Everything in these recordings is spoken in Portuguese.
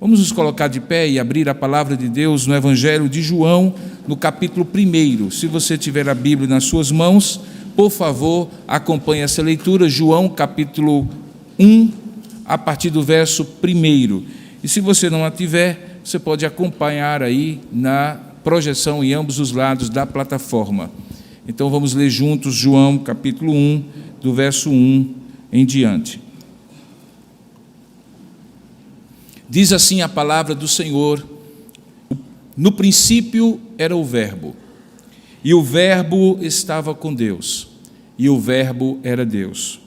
Vamos nos colocar de pé e abrir a palavra de Deus no Evangelho de João, no capítulo 1. Se você tiver a Bíblia nas suas mãos, por favor, acompanhe essa leitura, João capítulo 1, a partir do verso 1. E se você não a tiver, você pode acompanhar aí na projeção em ambos os lados da plataforma. Então vamos ler juntos João capítulo 1, do verso 1 em diante. Diz assim a palavra do Senhor: no princípio era o Verbo, e o Verbo estava com Deus, e o Verbo era Deus.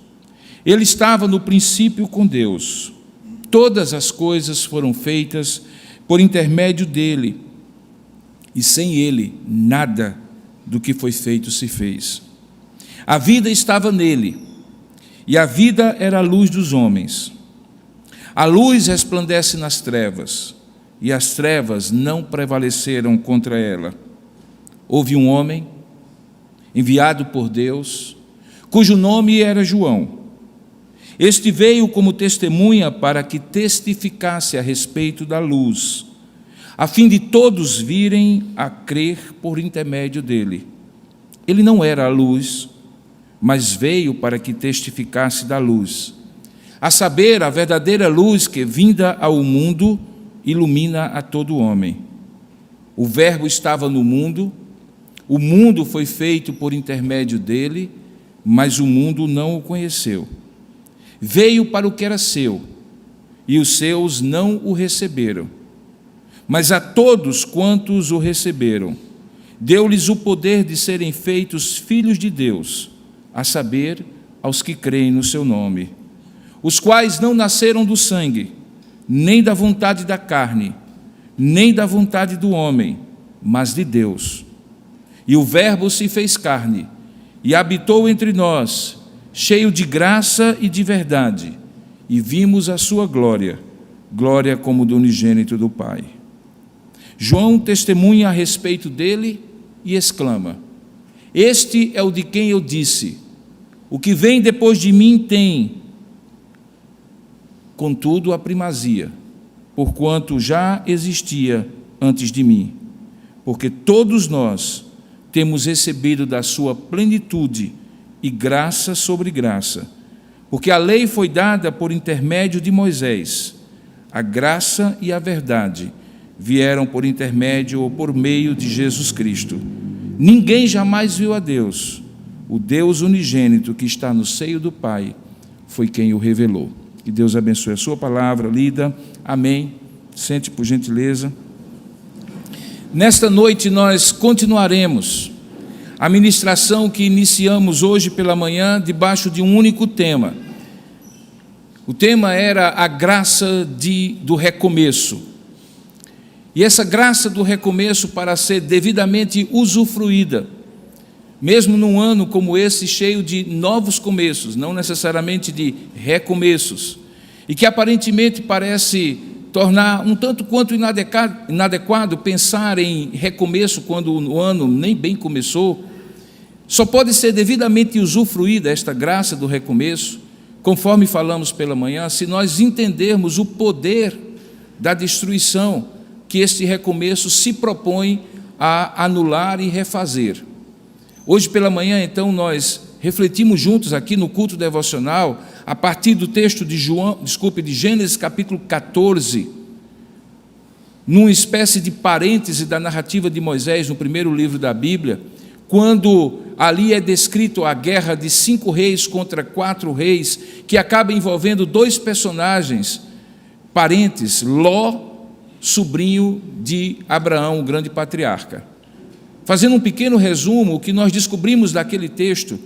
Ele estava no princípio com Deus. Todas as coisas foram feitas por intermédio dele, e sem ele nada do que foi feito se fez. A vida estava nele, e a vida era a luz dos homens. A luz resplandece nas trevas, e as trevas não prevaleceram contra ela. Houve um homem, enviado por Deus, cujo nome era João. Este veio como testemunha para que testificasse a respeito da luz, a fim de todos virem a crer por intermédio dele. Ele não era a luz, mas veio para que testificasse da luz, a saber, a verdadeira luz que, vinda ao mundo, ilumina a todo homem. O Verbo estava no mundo, o mundo foi feito por intermédio dele, mas o mundo não o conheceu. Veio para o que era seu, e os seus não o receberam. Mas a todos quantos o receberam, deu-lhes o poder de serem feitos filhos de Deus, a saber, aos que creem no seu nome, os quais não nasceram do sangue, nem da vontade da carne, nem da vontade do homem, mas de Deus. E o Verbo se fez carne, e habitou entre nós, cheio de graça e de verdade, e vimos a sua glória, glória como do unigênito do Pai. João testemunha a respeito dele e exclama: este é o de quem eu disse, o que vem depois de mim tem, contudo, a primazia, porquanto já existia antes de mim, porque todos nós temos recebido da sua plenitude e graça sobre graça, porque a lei foi dada por intermédio de Moisés, a graça e a verdade vieram por intermédio ou por meio de Jesus Cristo. Ninguém jamais viu a Deus, o Deus unigênito que está no seio do Pai foi quem o revelou. Que Deus abençoe a sua palavra lida. Amém. Sente, por gentileza. Nesta noite nós continuaremos a ministração que iniciamos hoje pela manhã debaixo de um único tema. O tema era a graça do recomeço. E essa graça do recomeço, para ser devidamente usufruída, mesmo num ano como esse, cheio de novos começos, não necessariamente de recomeços, e que aparentemente parece tornar um tanto quanto inadequado pensar em recomeço quando o ano nem bem começou, só pode ser devidamente usufruída esta graça do recomeço, conforme falamos pela manhã, se nós entendermos o poder da destruição que este recomeço se propõe a anular e refazer. Hoje pela manhã, então, nós refletimos juntos aqui no culto devocional, a partir do texto de Gênesis capítulo 14, numa espécie de parêntese da narrativa de Moisés no primeiro livro da Bíblia, quando ali é descrito a guerra de 5 reis contra 4 reis, que acaba envolvendo 2 personagens, parentes, Ló, sobrinho de Abraão, o grande patriarca. Fazendo um pequeno resumo, o que nós descobrimos daquele texto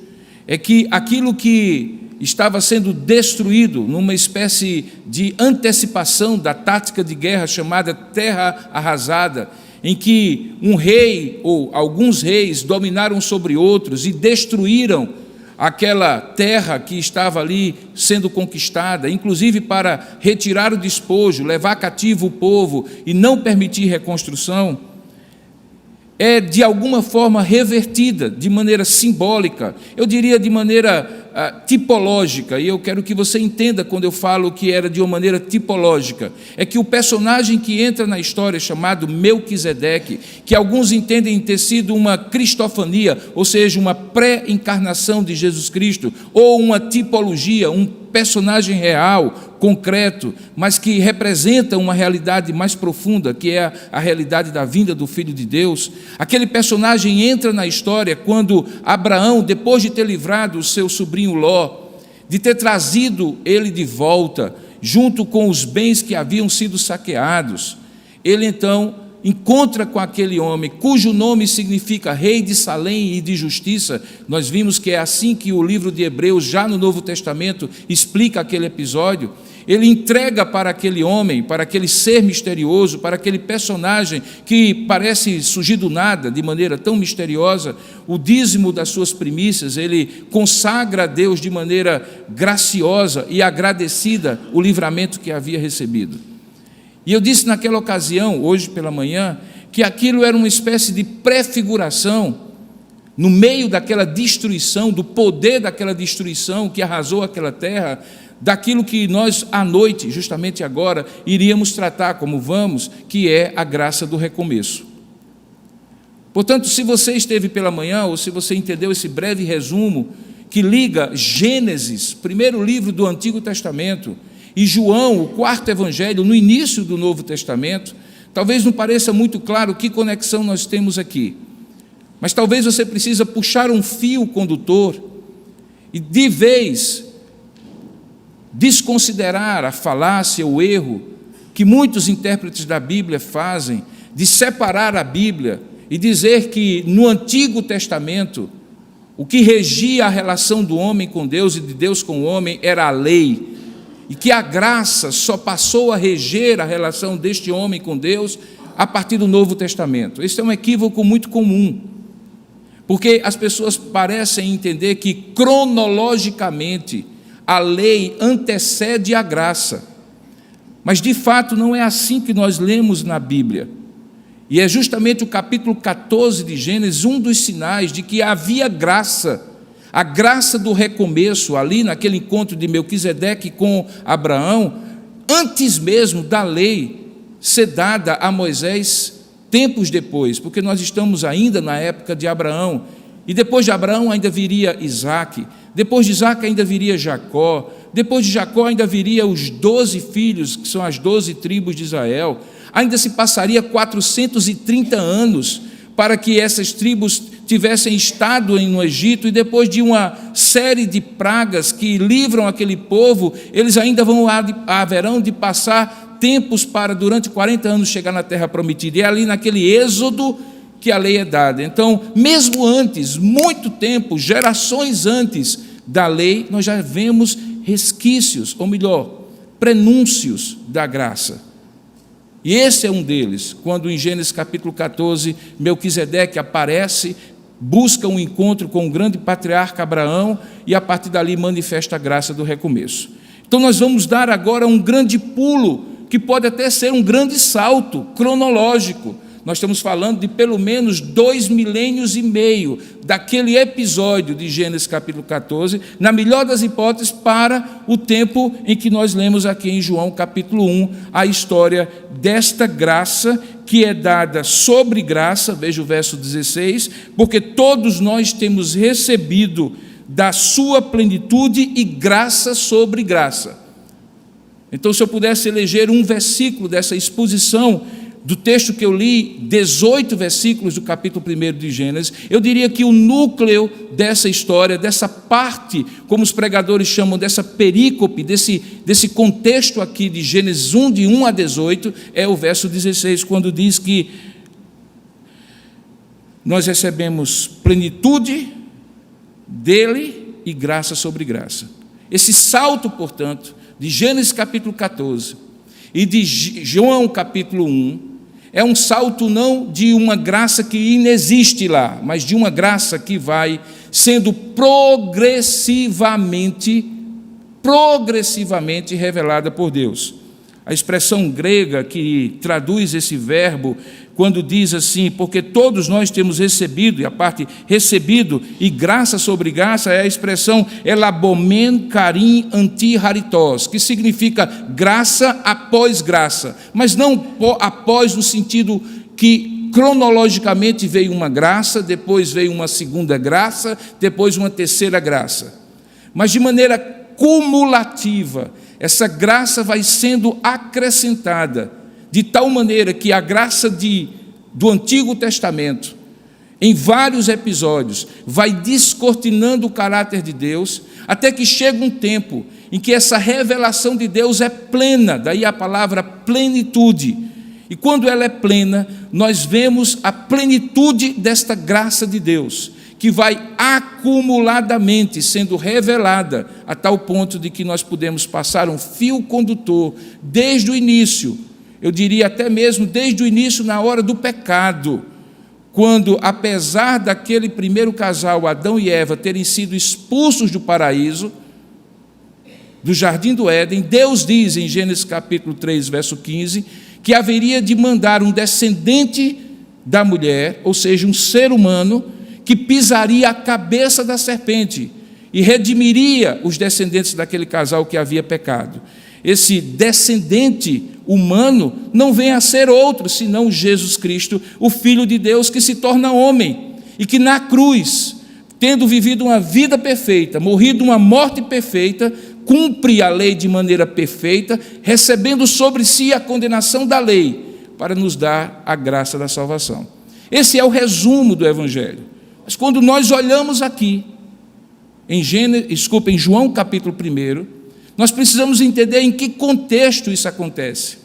é que aquilo que estava sendo destruído numa espécie de antecipação da tática de guerra chamada terra arrasada, em que um rei ou alguns reis dominaram sobre outros e destruíram aquela terra que estava ali sendo conquistada, inclusive para retirar o despojo, levar cativo o povo e não permitir reconstrução, é de alguma forma revertida, de maneira simbólica, eu diria de maneira tipológica, e eu quero que você entenda quando eu falo que era de uma maneira tipológica, é que o personagem que entra na história chamado Melquisedeque, que alguns entendem ter sido uma cristofania, ou seja, uma pré-encarnação de Jesus Cristo, ou uma tipologia, um personagem real, concreto, mas que representa uma realidade mais profunda, que é a realidade da vinda do Filho de Deus. Aquele personagem entra na história quando Abraão, depois de ter livrado o seu sobrinho Ló, de ter trazido ele de volta, junto com os bens que haviam sido saqueados, ele então encontra com aquele homem, cujo nome significa Rei de Salém e de Justiça. Nós vimos que é assim que o livro de Hebreus, já no Novo Testamento, explica aquele episódio. Ele entrega para aquele homem, para aquele ser misterioso, para aquele personagem que parece surgir do nada, de maneira tão misteriosa, o dízimo das suas primícias. Ele consagra a Deus de maneira graciosa e agradecida o livramento que havia recebido. E eu disse naquela ocasião, hoje pela manhã, que aquilo era uma espécie de prefiguração, no meio daquela destruição, do poder daquela destruição que arrasou aquela terra, daquilo que nós, à noite, justamente agora, iríamos tratar como vamos, que é a graça do recomeço. Portanto, se você esteve pela manhã, ou se você entendeu esse breve resumo, que liga Gênesis, primeiro livro do Antigo Testamento, e João, o quarto evangelho, no início do Novo Testamento, talvez não pareça muito claro que conexão nós temos aqui, mas talvez você precisa puxar um fio condutor e, de vez, desconsiderar a falácia, o erro que muitos intérpretes da Bíblia fazem, de separar a Bíblia e dizer que no Antigo Testamento o que regia a relação do homem com Deus e de Deus com o homem era a lei, e que a graça só passou a reger a relação deste homem com Deus a partir do Novo Testamento. Esse é um equívoco muito comum, porque as pessoas parecem entender que cronologicamente a lei antecede a graça, mas de fato não é assim que nós lemos na Bíblia. E é justamente o capítulo 14 de Gênesis um dos sinais de que havia graça, a graça do recomeço, ali naquele encontro de Melquisedeque com Abraão, antes mesmo da lei ser dada a Moisés, tempos depois, porque nós estamos ainda na época de Abraão, e depois de Abraão ainda viria Isaque, depois de Isaque ainda viria Jacó, depois de Jacó ainda viria os 12 filhos, que são as 12 tribos de Israel. Ainda se passaria 430 anos para que essas tribos tivessem estado no Egito, e depois de uma série de pragas que livram aquele povo, eles ainda haverão de passar tempos para, durante 40 anos, chegar na terra prometida. E é ali naquele êxodo que a lei é dada. Então, mesmo antes, muito tempo, gerações antes da lei, nós já vemos resquícios, ou melhor, prenúncios da graça. E esse é um deles, quando em Gênesis capítulo 14, Melquisedeque aparece, busca um encontro com o grande patriarca Abraão, e a partir dali manifesta a graça do recomeço. Então nós vamos dar agora um grande pulo, que pode até ser um grande salto cronológico. Nós estamos falando de pelo menos 2 milênios e meio daquele episódio de Gênesis capítulo 14, na melhor das hipóteses, para o tempo em que nós lemos aqui em João capítulo 1, a história desta graça que é dada sobre graça, veja o verso 16, porque todos nós temos recebido da sua plenitude e graça sobre graça. Então, se eu pudesse eleger um versículo dessa exposição, do texto que eu li, 18 versículos do capítulo 1 de Gênesis, eu diria que o núcleo dessa história, dessa parte, como os pregadores chamam, dessa perícope, desse contexto aqui de Gênesis 1, de 1 a 18, é o verso 16, quando diz que nós recebemos plenitude dele e graça sobre graça. Esse salto, portanto, de Gênesis capítulo 14 e de João capítulo 1, é um salto não de uma graça que inexiste lá, mas de uma graça que vai sendo progressivamente revelada por Deus. A expressão grega que traduz esse verbo, quando diz assim, porque todos nós temos recebido, e a parte recebido e graça sobre graça, é a expressão elabomen karim anti haritos, que significa graça após graça, mas não após no sentido que cronologicamente veio uma graça, depois veio uma segunda graça, depois uma terceira graça, mas de maneira cumulativa, essa graça vai sendo acrescentada, de tal maneira que a graça do Antigo Testamento, em vários episódios, vai descortinando o caráter de Deus, até que chega um tempo em que essa revelação de Deus é plena, daí a palavra plenitude. E quando ela é plena, nós vemos a plenitude desta graça de Deus, que vai acumuladamente sendo revelada, a tal ponto de que nós podemos passar um fio condutor desde o início, eu diria até mesmo desde o início, na hora do pecado, quando, apesar daquele primeiro casal, Adão e Eva, terem sido expulsos do paraíso, do jardim do Éden, Deus diz em Gênesis capítulo 3, verso 15, que haveria de mandar um descendente da mulher, ou seja, um ser humano, que pisaria a cabeça da serpente e redimiria os descendentes daquele casal que havia pecado. Esse descendente humano não vem a ser outro senão Jesus Cristo, o Filho de Deus que se torna homem e que na cruz, tendo vivido uma vida perfeita, morrido uma morte perfeita, cumpre a lei de maneira perfeita, recebendo sobre si a condenação da lei para nos dar a graça da salvação. Esse é o resumo do Evangelho. Mas quando nós olhamos aqui, em João capítulo 1, nós precisamos entender em que contexto isso acontece.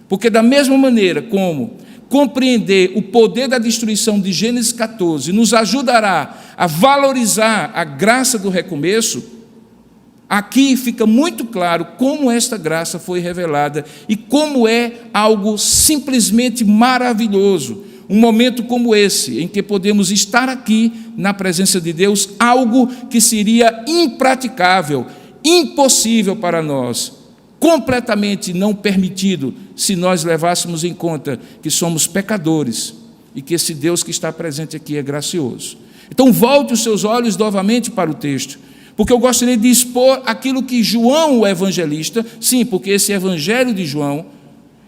Porque da mesma maneira como compreender o poder da destruição de Gênesis 14 nos ajudará a valorizar a graça do recomeço, aqui fica muito claro como esta graça foi revelada e como é algo simplesmente maravilhoso. Um momento como esse, em que podemos estar aqui na presença de Deus, algo que seria impraticável, impossível para nós, completamente não permitido, se nós levássemos em conta que somos pecadores e que esse Deus que está presente aqui é gracioso. Então volte os seus olhos novamente para o texto, porque eu gostaria de expor aquilo que João, o evangelista, sim, porque esse evangelho de João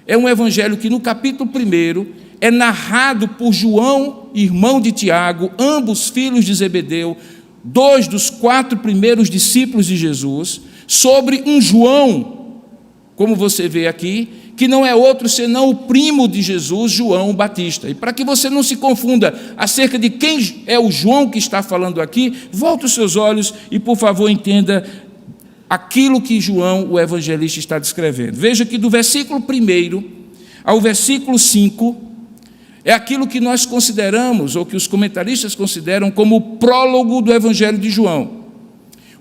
é um evangelho que no capítulo 1 é narrado por João, irmão de Tiago, ambos filhos de Zebedeu, 2 dos 4 primeiros discípulos de Jesus, sobre um João, como você vê aqui, que não é outro senão o primo de Jesus, João Batista. E para que você não se confunda acerca de quem é o João que está falando aqui, volte os seus olhos e, por favor, entenda aquilo que João, o evangelista, está descrevendo. Veja que do versículo 1 ao versículo 5, é aquilo que nós consideramos, ou que os comentaristas consideram como o prólogo do Evangelho de João.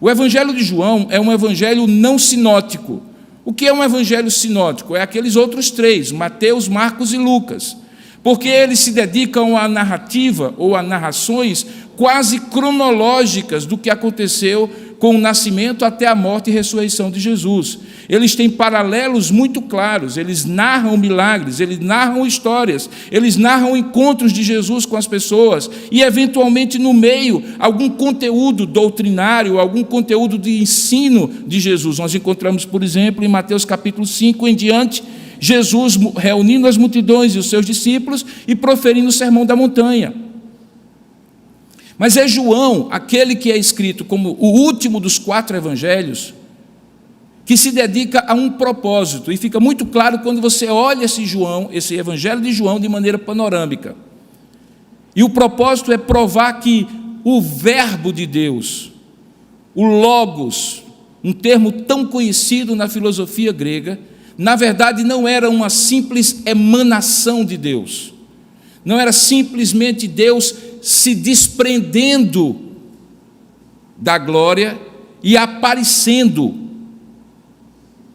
O Evangelho de João é um evangelho não sinótico. O que é um evangelho sinótico? É aqueles outros 3, Mateus, Marcos e Lucas, porque eles se dedicam à narrativa ou a narrações quase cronológicas do que aconteceu com o nascimento até a morte e ressurreição de Jesus. Eles têm paralelos muito claros, eles narram milagres, eles narram histórias, eles narram encontros de Jesus com as pessoas e, eventualmente, no meio, algum conteúdo doutrinário, algum conteúdo de ensino de Jesus. Nós encontramos, por exemplo, em Mateus capítulo 5 em diante, Jesus reunindo as multidões e os seus discípulos e proferindo o sermão da montanha. Mas é João, aquele que é escrito como o último dos 4 evangelhos, que se dedica a um propósito, e fica muito claro quando você olha esse evangelho de João de maneira panorâmica. E o propósito é provar que o verbo de Deus, o logos, um termo tão conhecido na filosofia grega, na verdade não era uma simples emanação de Deus, não era simplesmente Deus se desprendendo da glória e aparecendo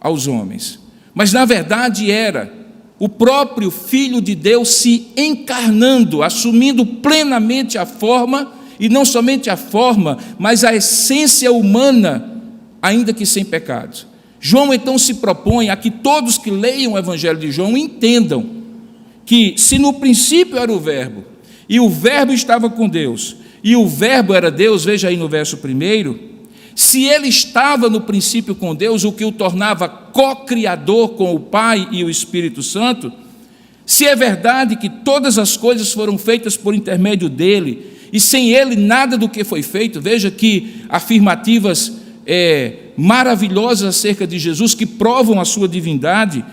aos homens, mas na verdade era o próprio Filho de Deus se encarnando, assumindo plenamente a forma, e não somente a forma, mas a essência humana, ainda que sem pecado. João então se propõe a que todos que leiam o Evangelho de João entendam que, se no princípio era o Verbo, e o Verbo estava com Deus, e o Verbo era Deus, veja aí no verso 1, se ele estava no princípio com Deus, o que o tornava co-criador com o Pai e o Espírito Santo, se é verdade que todas as coisas foram feitas por intermédio dele, e sem ele nada do que foi feito, veja que afirmativas maravilhosas acerca de Jesus, que provam a sua divindade.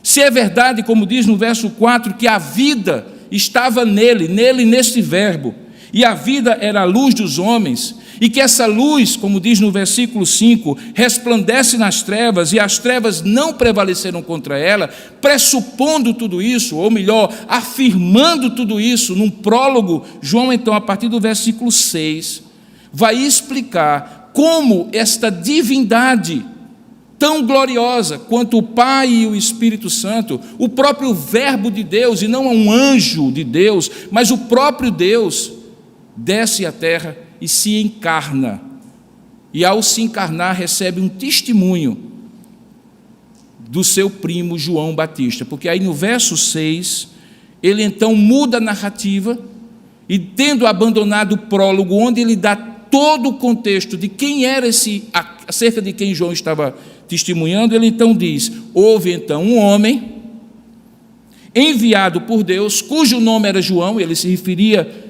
Se é verdade, como diz no verso 4, que a vida estava nele, nesse Verbo, e a vida era a luz dos homens, e que essa luz, como diz no versículo 5, resplandece nas trevas, e as trevas não prevaleceram contra ela, pressupondo tudo isso, ou melhor, afirmando tudo isso, num prólogo, João, então, a partir do versículo 6, vai explicar como esta divindade, tão gloriosa quanto o Pai e o Espírito Santo, o próprio Verbo de Deus, e não um anjo de Deus, mas o próprio Deus, desce à terra e se encarna. E ao se encarnar, recebe um testemunho do seu primo João Batista, porque aí no verso 6, ele então muda a narrativa, e tendo abandonado o prólogo, onde ele dá todo o contexto de quem era acerca de quem João estava testemunhando, ele então diz: houve então um homem enviado por Deus, cujo nome era João, ele se referia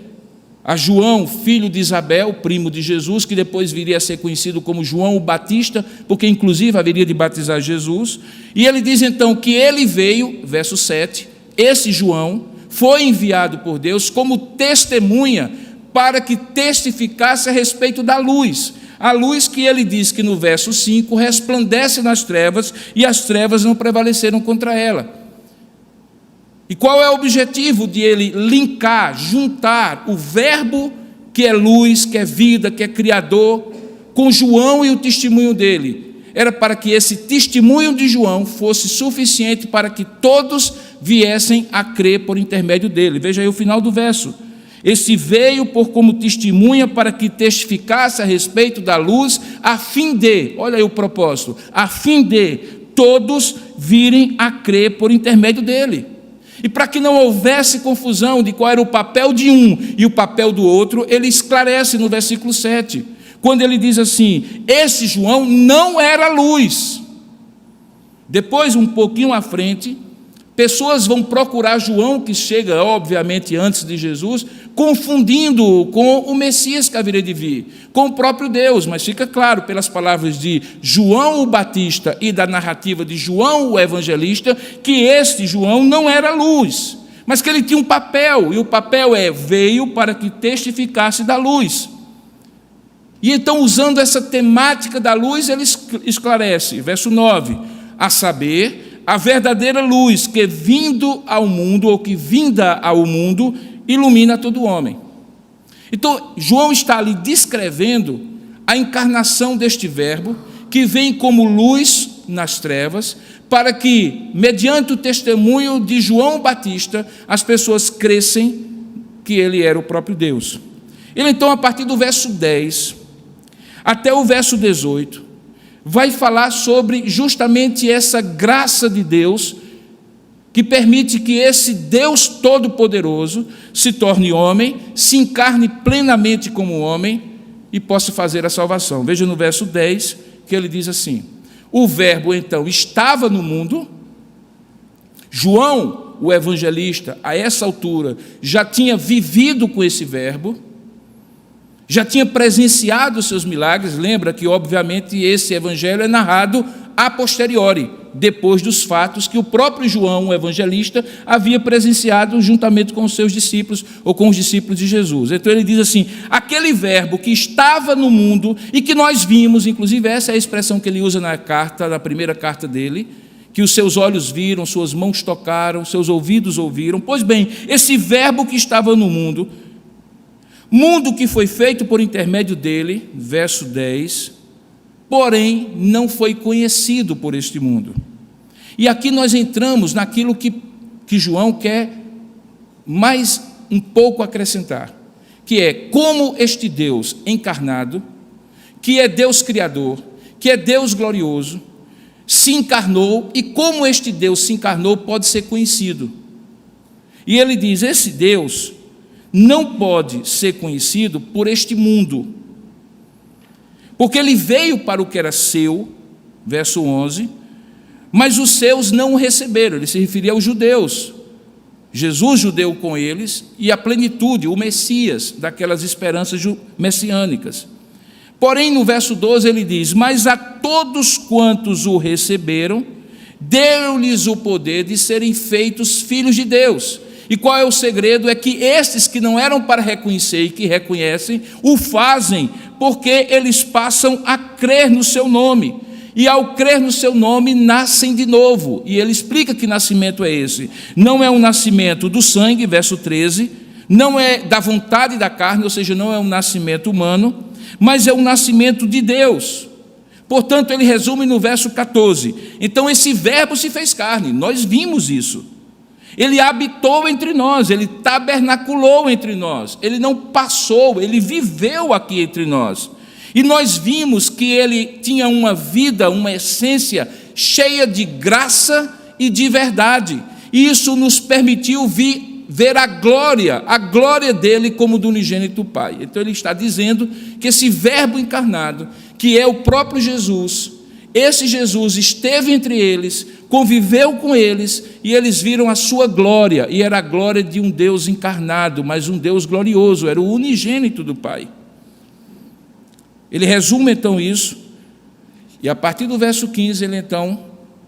a João, filho de Isabel, primo de Jesus, que depois viria a ser conhecido como João o Batista, porque inclusive haveria de batizar Jesus. E ele diz então que ele veio, verso 7, esse João foi enviado por Deus como testemunha para que testificasse a respeito da luz. A luz que ele diz que no verso 5 resplandece nas trevas, e as trevas não prevaleceram contra ela. E qual é o objetivo de ele linkar, juntar o Verbo, que é luz, que é vida, que é Criador, com João e o testemunho dele? Era para que esse testemunho de João fosse suficiente para que todos viessem a crer por intermédio dele. Veja aí o final do verso. Esse veio por como testemunha para que testificasse a respeito da luz, a fim de, olha aí o propósito, a fim de todos virem a crer por intermédio dele. E para que não houvesse confusão de qual era o papel de um e o papel do outro, ele esclarece no versículo 7, quando ele diz assim: esse João não era luz. Depois, um pouquinho à frente, pessoas vão procurar João, que chega, obviamente, antes de Jesus, confundindo-o com o Messias que haveria de vir, com o próprio Deus, mas fica claro, pelas palavras de João o Batista e da narrativa de João o Evangelista, que este João não era luz, mas que ele tinha um papel, e o papel veio para que testificasse da luz. E então, usando essa temática da luz, ele esclarece, verso 9, a saber, a verdadeira luz que vindo ao mundo, ou que vinda ao mundo, ilumina todo homem. Então, João está ali descrevendo a encarnação deste Verbo, que vem como luz nas trevas, para que, mediante o testemunho de João Batista, as pessoas crescem que ele era o próprio Deus. Ele, então, a partir do verso 10 até o verso 18, vai falar sobre justamente essa graça de Deus, que permite que esse Deus Todo-Poderoso se torne homem, se encarne plenamente como homem e possa fazer a salvação. Veja no verso 10 que ele diz assim: o Verbo então estava no mundo. João, o evangelista, a essa altura, já tinha vivido com esse Verbo, já tinha presenciado os seus milagres. Lembra que, obviamente, esse evangelho é narrado a posteriori, depois dos fatos que o próprio João, o evangelista, havia presenciado juntamente com os seus discípulos, ou com os discípulos de Jesus. Então ele diz assim: aquele Verbo que estava no mundo e que nós vimos, inclusive essa é a expressão que ele usa na primeira carta dele, que os seus olhos viram, suas mãos tocaram, seus ouvidos ouviram. Pois bem, esse Verbo que estava no mundo que foi feito por intermédio dele, verso 10, porém não foi conhecido por este mundo. E aqui nós entramos naquilo que João quer mais um pouco acrescentar, que é como este Deus encarnado, que é Deus Criador, que é Deus glorioso, se encarnou, e como este Deus se encarnou pode ser conhecido. E ele diz: esse Deus não pode ser conhecido por este mundo, porque ele veio para o que era seu, verso 11, mas os seus não o receberam. Ele se referia aos judeus. Jesus judeu com eles, e a plenitude, o Messias, daquelas esperanças messiânicas. Porém, no verso 12 ele diz: mas a todos quantos o receberam, deu-lhes o poder de serem feitos filhos de Deus. E qual é o segredo? É que estes que não eram para reconhecer e que reconhecem, o fazem porque eles passam a crer no seu nome. E ao crer no seu nome, nascem de novo. E ele explica que nascimento é esse. Não é um nascimento do sangue, verso 13, não é da vontade da carne, ou seja, não é um nascimento humano, mas é um nascimento de Deus. Portanto, ele resume no verso 14. Então, esse verbo se fez carne, nós vimos isso. Ele habitou entre nós, ele tabernaculou entre nós, ele não passou, ele viveu aqui entre nós. E nós vimos que ele tinha uma vida, uma essência cheia de graça e de verdade. E isso nos permitiu ver a glória dele como do unigênito Pai. Então ele está dizendo que esse verbo encarnado, que é o próprio Jesus, esse Jesus esteve entre eles, conviveu com eles, e eles viram a sua glória, e era a glória de um Deus encarnado, mas um Deus glorioso, era o unigênito do Pai. Ele resume então isso, e a partir do verso 15 ele então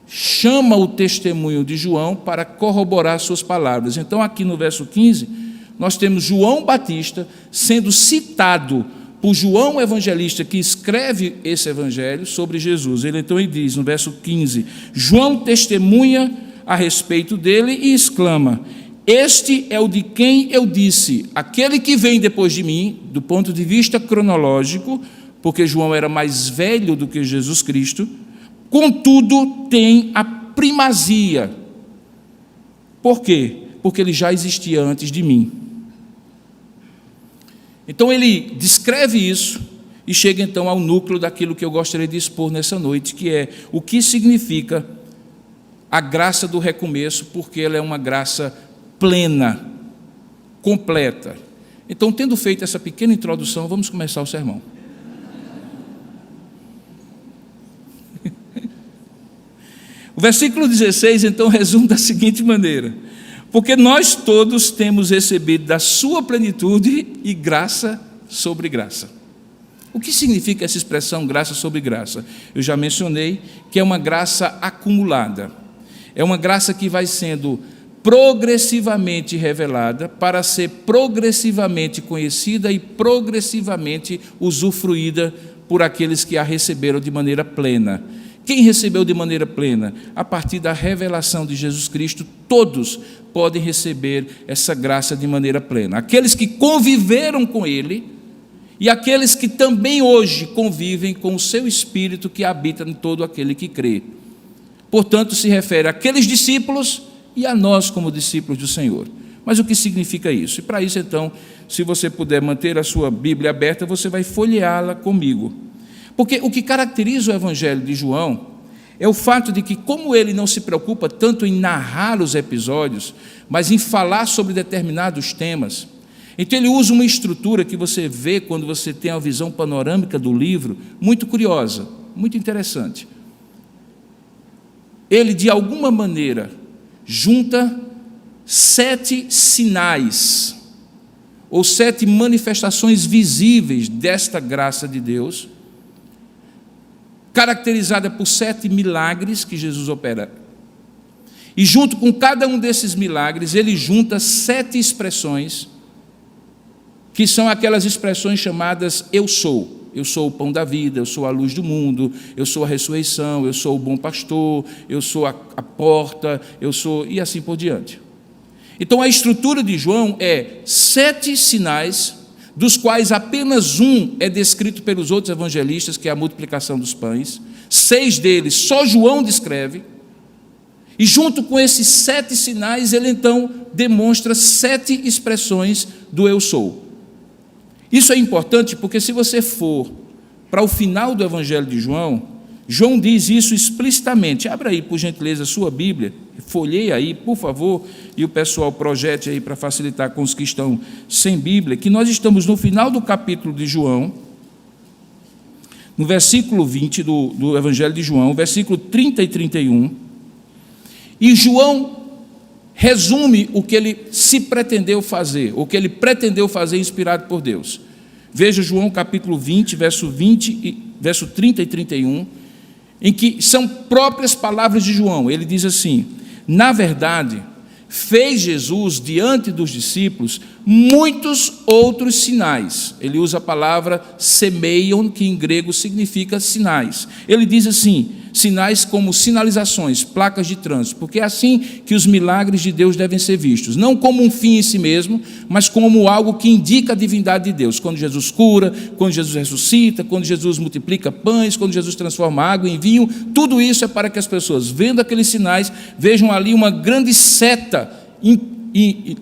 chama o testemunho de João para corroborar suas palavras. Então aqui no verso 15 nós temos João Batista sendo citado por João evangelista, que escreve esse evangelho sobre Jesus. Ele então diz no verso 15, João testemunha a respeito dele e exclama: este é o de quem eu disse, aquele que vem depois de mim, do ponto de vista cronológico, porque João era mais velho do que Jesus Cristo, contudo tem a primazia. Por quê? Porque ele já existia antes de mim. Então ele descreve isso e chega então ao núcleo daquilo que eu gostaria de expor nessa noite, que é o que significa a graça do recomeço, porque ela é uma graça plena, completa. Então, tendo feito essa pequena introdução, vamos começar o sermão. O versículo 16, então, resume da seguinte maneira: porque nós todos temos recebido da sua plenitude e graça sobre graça. O que significa essa expressão graça sobre graça? Eu já mencionei que é uma graça acumulada. É uma graça que vai sendo progressivamente revelada para ser progressivamente conhecida e progressivamente usufruída por aqueles que a receberam de maneira plena. Quem recebeu de maneira plena? A partir da revelação de Jesus Cristo, todos podem receber essa graça de maneira plena. Aqueles que conviveram com Ele e aqueles que também hoje convivem com o seu Espírito que habita em todo aquele que crê. Portanto, se refere àqueles discípulos e a nós como discípulos do Senhor. Mas o que significa isso? E para isso, então, se você puder manter a sua Bíblia aberta, você vai folheá-la comigo. Porque o que caracteriza o Evangelho de João é o fato de que, como ele não se preocupa tanto em narrar os episódios, mas em falar sobre determinados temas, então ele usa uma estrutura que você vê quando você tem a visão panorâmica do livro, muito curiosa, muito interessante. Ele, de alguma maneira, junta 7 sinais, ou 7 manifestações visíveis desta graça de Deus, caracterizada por 7 milagres que Jesus opera. E junto com cada um desses milagres, ele junta 7 expressões, que são aquelas expressões chamadas eu sou. Eu sou o pão da vida, eu sou a luz do mundo, eu sou a ressurreição, eu sou o bom pastor, eu sou a porta, eu sou... e assim por diante. Então a estrutura de João é 7 sinais, dos quais apenas um é descrito pelos outros evangelistas, que é a multiplicação dos pães. 6 deles só João descreve. E junto com esses 7 sinais, ele então demonstra 7 expressões do eu sou. Isso é importante porque se você for para o final do Evangelho de João, João diz isso explicitamente. Abra aí, por gentileza, a sua Bíblia, folheie aí, por favor, e o pessoal projete aí para facilitar com os que estão sem Bíblia, que nós estamos no final do capítulo de João, no versículo 20 do Evangelho de João, versículo 30 e 31, e João resume o que ele se pretendeu fazer, o que ele pretendeu fazer inspirado por Deus. Veja João capítulo 20, verso 30 e 31, em que são próprias palavras de João. Ele diz assim: na verdade, fez Jesus diante dos discípulos muitos outros sinais. Ele usa a palavra semeion, que em grego significa sinais. Ele diz assim, sinais como sinalizações, placas de trânsito, porque é assim que os milagres de Deus devem ser vistos, não como um fim em si mesmo, mas como algo que indica a divindade de Deus. Quando Jesus cura, quando Jesus ressuscita, quando Jesus multiplica pães, quando Jesus transforma água em vinho, tudo isso é para que as pessoas, vendo aqueles sinais, vejam ali uma grande seta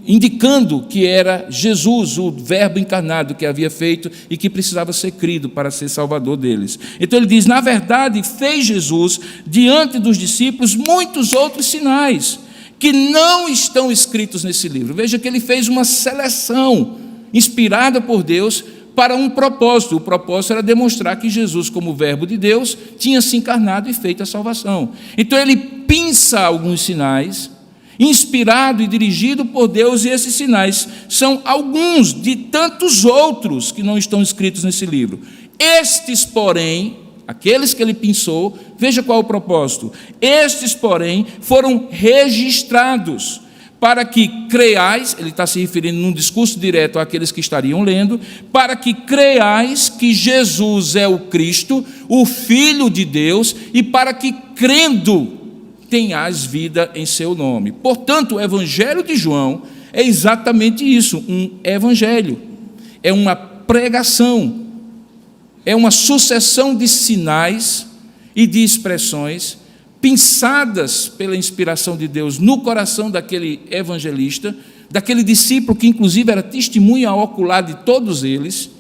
indicando que era Jesus, o Verbo encarnado que havia feito e que precisava ser crido para ser salvador deles. Então ele diz, na verdade, fez Jesus diante dos discípulos muitos outros sinais que não estão escritos nesse livro. Veja que ele fez uma seleção inspirada por Deus para um propósito. O propósito era demonstrar que Jesus, como Verbo de Deus, tinha se encarnado e feito a salvação. Então ele pinça alguns sinais, inspirado e dirigido por Deus, e esses sinais são alguns de tantos outros que não estão escritos nesse livro. Estes, porém, aqueles que ele pensou, veja qual é o propósito, estes, porém, foram registrados para que creiais, ele está se referindo num discurso direto àqueles que estariam lendo, para que creiais que Jesus é o Cristo, o Filho de Deus, e para que crendo tenhais vida em seu nome. Portanto, o Evangelho de João é exatamente isso, um evangelho, é uma pregação, é uma sucessão de sinais e de expressões pensadas pela inspiração de Deus no coração daquele evangelista, daquele discípulo que inclusive era testemunha ocular de todos eles,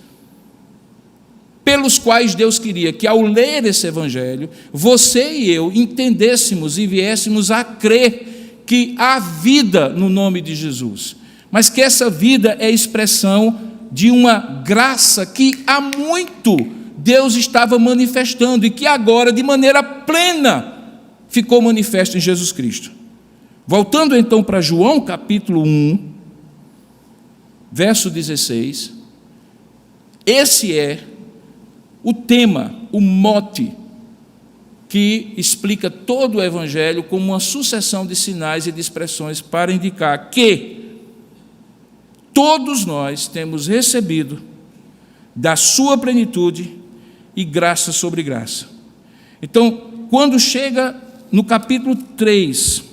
pelos quais Deus queria que, ao ler esse evangelho, você e eu entendêssemos e viéssemos a crer que há vida no nome de Jesus, mas que essa vida é expressão de uma graça que há muito Deus estava manifestando e que agora, de maneira plena, ficou manifesto em Jesus Cristo. Voltando então para João capítulo 1, verso 16, esse é o tema, o mote, que explica todo o Evangelho como uma sucessão de sinais e de expressões para indicar que todos nós temos recebido da sua plenitude e graça sobre graça. Então, quando chega no capítulo 2,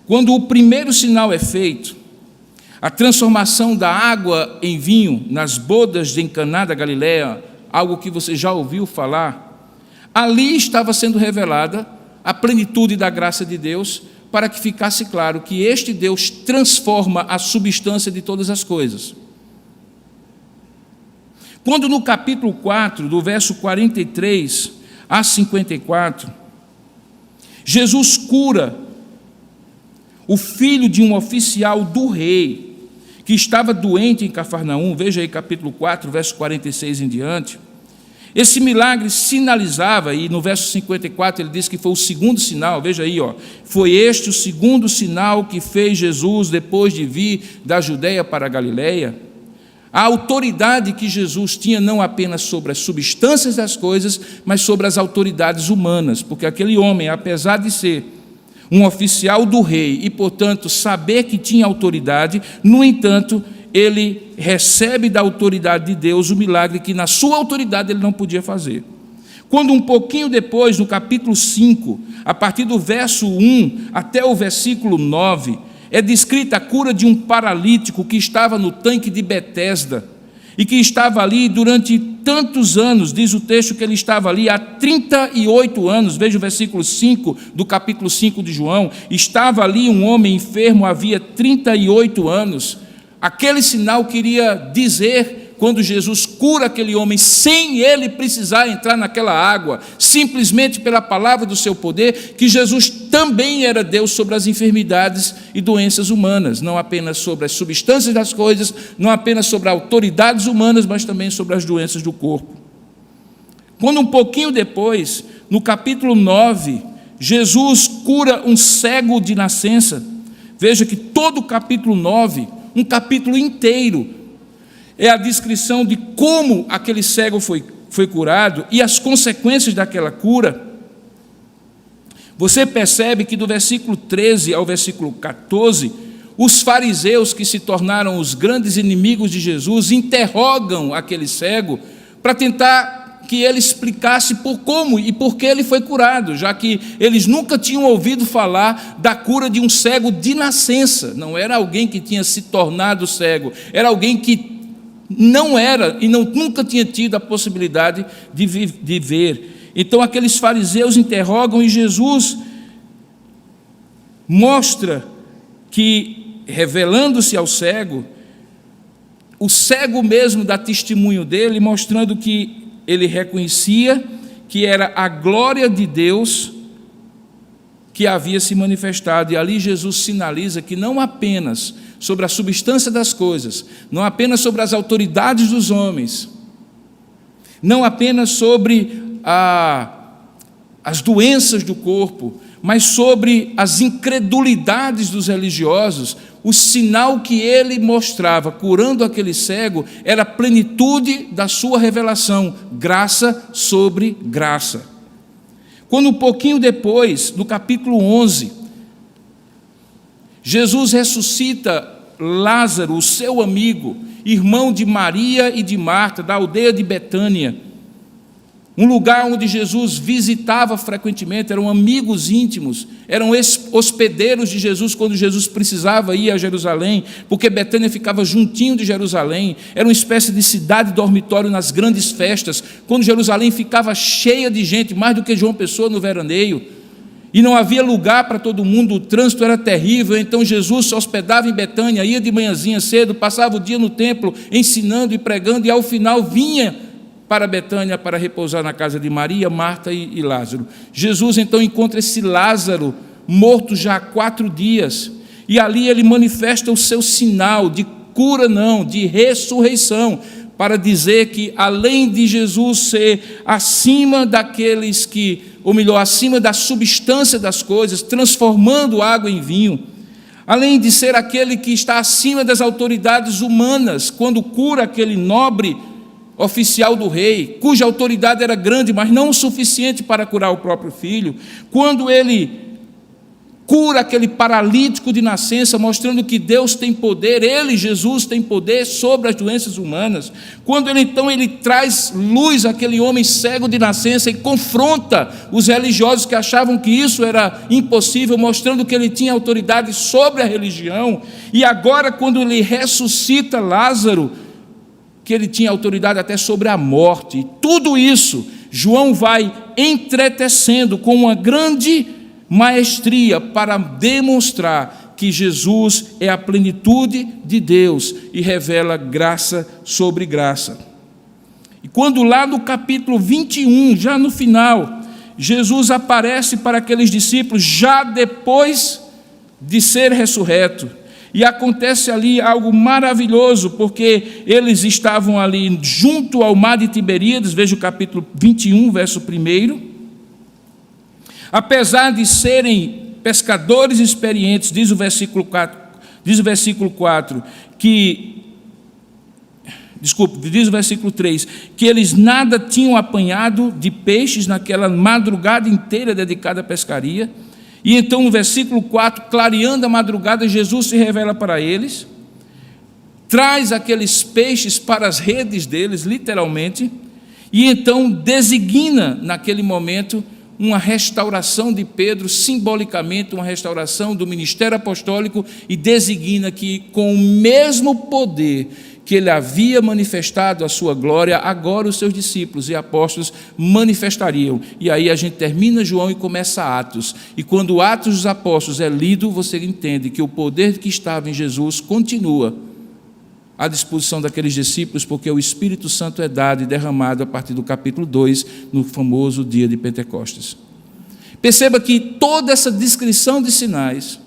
quando o primeiro sinal é feito, a transformação da água em vinho nas bodas de Caná da Galileia, algo que você já ouviu falar, ali estava sendo revelada a plenitude da graça de Deus, para que ficasse claro que este Deus transforma a substância de todas as coisas. Quando no capítulo 4, do verso 43 a 54, Jesus cura o filho de um oficial do rei, que estava doente em Cafarnaum, veja aí capítulo 4, verso 46 em diante. Esse milagre sinalizava, e no verso 54 ele diz que foi o segundo sinal, veja aí, foi este o segundo sinal que fez Jesus depois de vir da Judeia para a Galileia. A autoridade que Jesus tinha não apenas sobre as substâncias das coisas, mas sobre as autoridades humanas, porque aquele homem, apesar de ser um oficial do rei e, portanto, saber que tinha autoridade, no entanto, ele recebe da autoridade de Deus o milagre que na sua autoridade ele não podia fazer. Quando um pouquinho depois, no capítulo 5, a partir do verso 1 até o versículo 9, é descrita a cura de um paralítico que estava no tanque de Betesda e que estava ali durante tantos anos, diz o texto que ele estava ali há 38 anos, veja o versículo 5 do capítulo 5 de João, estava ali um homem enfermo havia 38 anos, aquele sinal queria dizer quando Jesus cura aquele homem sem ele precisar entrar naquela água, simplesmente pela palavra do seu poder, que Jesus também era Deus sobre as enfermidades e doenças humanas, não apenas sobre as substâncias das coisas, não apenas sobre autoridades humanas, mas também sobre as doenças do corpo. Quando um pouquinho depois, no capítulo 9, Jesus cura um cego de nascença. Veja que todo o capítulo 9, um capítulo inteiro, é a descrição de como aquele cego foi curado e as consequências daquela cura. Você percebe que do versículo 13 ao versículo 14, os fariseus, que se tornaram os grandes inimigos de Jesus, interrogam aquele cego para tentar que ele explicasse por como e por que ele foi curado, já que eles nunca tinham ouvido falar da cura de um cego de nascença. Não era alguém que tinha se tornado cego, era alguém que não era e nunca tinha tido a possibilidade de ver. Então aqueles fariseus interrogam e Jesus mostra que, revelando-se ao cego, o cego mesmo dá testemunho dele, mostrando que ele reconhecia que era a glória de Deus que havia se manifestado. E ali Jesus sinaliza que não apenas sobre a substância das coisas, não apenas sobre as autoridades dos homens, não apenas sobre as doenças do corpo, mas sobre as incredulidades dos religiosos. O sinal que ele mostrava, curando aquele cego, era a plenitude da sua revelação, graça sobre graça. Quando um pouquinho depois, no capítulo 11, Jesus ressuscita Lázaro, o seu amigo, irmão de Maria e de Marta, da aldeia de Betânia, um lugar onde Jesus visitava frequentemente, eram amigos íntimos, eram hospedeiros de Jesus quando Jesus precisava ir a Jerusalém, porque Betânia ficava juntinho de Jerusalém, era uma espécie de cidade dormitório nas grandes festas, quando Jerusalém ficava cheia de gente, mais do que João Pessoa no veraneio, e não havia lugar para todo mundo, o trânsito era terrível. Então Jesus se hospedava em Betânia, ia de manhãzinha cedo, passava o dia no templo ensinando e pregando, e ao final vinha para Betânia para repousar na casa de Maria, Marta e Lázaro. Jesus então encontra esse Lázaro morto já há 4 dias, e ali ele manifesta o seu sinal de cura, não, de ressurreição, para dizer que além de Jesus ser acima daqueles que, ou melhor, acima da substância das coisas, transformando água em vinho, além de ser aquele que está acima das autoridades humanas, quando cura aquele nobre oficial do rei, cuja autoridade era grande, mas não o suficiente para curar o próprio filho, quando ele cura aquele paralítico de nascença, mostrando que Deus tem poder, ele, Jesus, tem poder sobre as doenças humanas, quando ele traz luz àquele homem cego de nascença e confronta os religiosos que achavam que isso era impossível, mostrando que ele tinha autoridade sobre a religião, e agora quando ele ressuscita Lázaro, que ele tinha autoridade até sobre a morte. Tudo isso, João vai entretecendo com uma grande maestria para demonstrar que Jesus é a plenitude de Deus e revela graça sobre graça. E quando lá no capítulo 21, já no final, Jesus aparece para aqueles discípulos, já depois de ser ressurreto, e acontece ali algo maravilhoso, porque eles estavam ali junto ao mar de Tiberíades, veja o capítulo 21, verso 1. Apesar de serem pescadores experientes, diz o versículo 4, diz o versículo 3, que eles nada tinham apanhado de peixes naquela madrugada inteira dedicada à pescaria. E então no versículo 4, clareando a madrugada, Jesus se revela para eles, traz aqueles peixes para as redes deles, literalmente, e então designa naquele momento uma restauração de Pedro, simbolicamente uma restauração do ministério apostólico, e designa que com o mesmo poder que ele havia manifestado a sua glória, agora os seus discípulos e apóstolos manifestariam. E aí a gente termina João e começa Atos. E quando Atos dos Apóstolos é lido, você entende que o poder que estava em Jesus continua à disposição daqueles discípulos, porque o Espírito Santo é dado e derramado a partir do capítulo 2, no famoso dia de Pentecostes. Perceba que toda essa descrição de sinais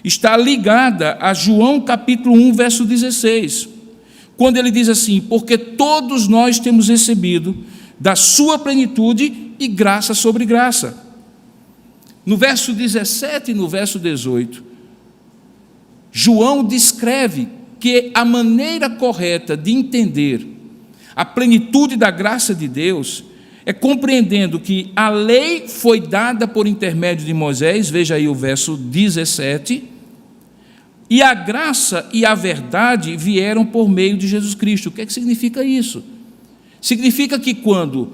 está ligada a João capítulo 1, verso 16, quando ele diz assim: porque todos nós temos recebido da sua plenitude e graça sobre graça. No verso 17 e no verso 18, João descreve que a maneira correta de entender a plenitude da graça de Deus é compreendendo que a lei foi dada por intermédio de Moisés, veja aí o verso 17, e a graça e a verdade vieram por meio de Jesus Cristo. O que é que significa isso? Significa que quando,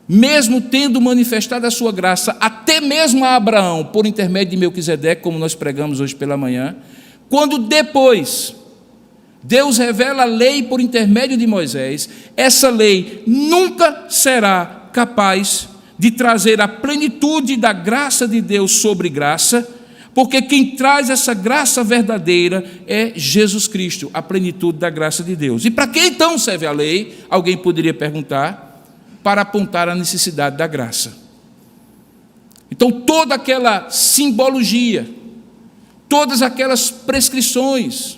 mesmo tendo manifestado a sua graça, até mesmo a Abraão, por intermédio de Melquisedeque, como nós pregamos hoje pela manhã, quando depois Deus revela a lei por intermédio de Moisés, essa lei nunca será capaz de trazer a plenitude da graça de Deus sobre graça, porque quem traz essa graça verdadeira é Jesus Cristo, a plenitude da graça de Deus. E para que então serve a lei? Alguém poderia perguntar. Para apontar a necessidade da graça. Então, toda aquela simbologia, todas aquelas prescrições